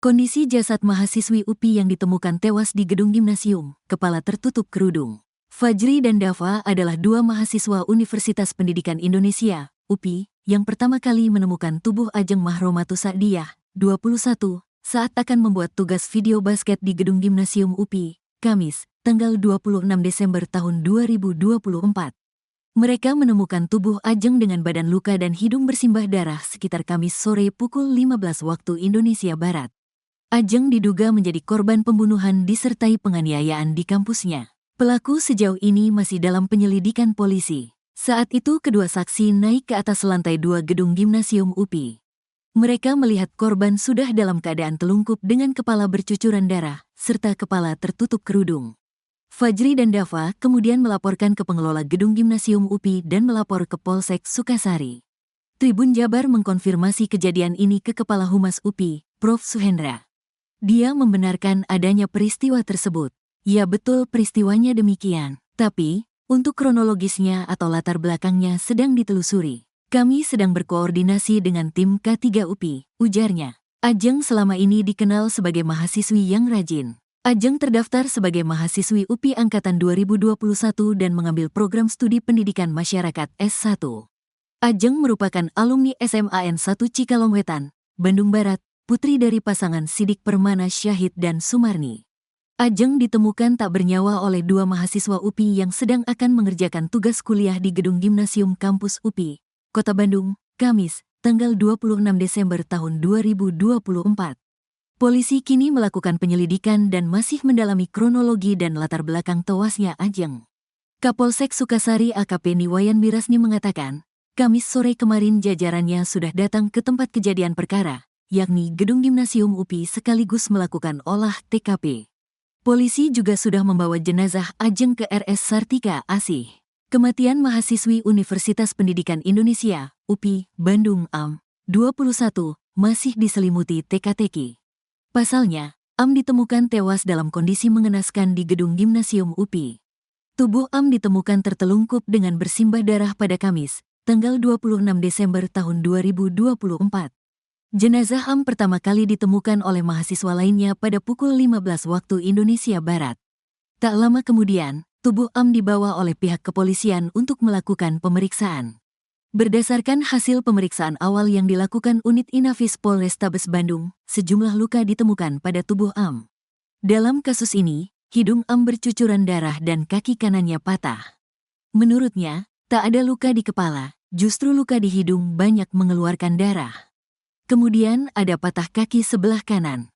Kondisi jasad mahasiswi UPI yang ditemukan tewas di gedung gimnasium, kepala tertutup kerudung. Fajri dan Dava adalah dua mahasiswa Universitas Pendidikan Indonesia, UPI, yang pertama kali menemukan tubuh Ajeng Mahromatus Sa'diyah, 21, saat akan membuat tugas video basket di gedung gimnasium UPI, Kamis, tanggal 26 Desember tahun 2024. Mereka menemukan tubuh Ajeng dengan badan luka dan hidung bersimbah darah sekitar Kamis sore pukul 15 waktu Indonesia Barat. Ajeng diduga menjadi korban pembunuhan disertai penganiayaan di kampusnya. Pelaku sejauh ini masih dalam penyelidikan polisi. Saat itu kedua saksi naik ke atas lantai 2 gedung gimnasium UPI. Mereka melihat korban sudah dalam keadaan telungkup dengan kepala bercucuran darah, serta kepala tertutup kerudung. Fajri dan Dava kemudian melaporkan ke pengelola gedung gimnasium UPI dan melapor ke Polsek Sukasari. Tribun Jabar mengkonfirmasi kejadian ini ke Kepala Humas UPI, Prof. Suhendra. Dia membenarkan adanya peristiwa tersebut. Ya betul peristiwanya demikian. Tapi, untuk kronologisnya atau latar belakangnya sedang ditelusuri. Kami sedang berkoordinasi dengan tim K3 UPI, ujarnya. Ajeng selama ini dikenal sebagai mahasiswi yang rajin. Ajeng terdaftar sebagai mahasiswi UPI Angkatan 2021 dan mengambil program studi pendidikan masyarakat S1. Ajeng merupakan alumni SMAN 1 Cikalongwetan, Bandung Barat, putri dari pasangan Sidik Permana Syahid dan Sumarni. Ajeng ditemukan tak bernyawa oleh dua mahasiswa UPI yang sedang akan mengerjakan tugas kuliah di gedung gimnasium kampus UPI, Kota Bandung, Kamis, tanggal 26 Desember tahun 2024. Polisi kini melakukan penyelidikan dan masih mendalami kronologi dan latar belakang tewasnya Ajeng. Kapolsek Sukasari AKP Niwayan Mirasni mengatakan, Kamis sore kemarin jajarannya sudah datang ke tempat kejadian perkara, yakni gedung gimnasium UPI sekaligus melakukan olah TKP. Polisi juga sudah membawa jenazah Ajeng ke RS Sartika Asih. Kematian mahasiswi Universitas Pendidikan Indonesia, UPI, Bandung AM, 21, masih diselimuti teka-teki. Pasalnya, AM ditemukan tewas dalam kondisi mengenaskan di gedung gimnasium UPI. Tubuh AM ditemukan tertelungkup dengan bersimbah darah pada Kamis, tanggal 26 Desember tahun 2024. Jenazah AM pertama kali ditemukan oleh mahasiswa lainnya pada pukul 15 waktu Indonesia Barat. Tak lama kemudian, tubuh AM dibawa oleh pihak kepolisian untuk melakukan pemeriksaan. Berdasarkan hasil pemeriksaan awal yang dilakukan unit Inafis Polrestabes Bandung, sejumlah luka ditemukan pada tubuh AM. Dalam kasus ini, hidung AM bercucuran darah dan kaki kanannya patah. Menurutnya, tak ada luka di kepala, justru luka di hidung banyak mengeluarkan darah. Kemudian ada patah kaki sebelah kanan.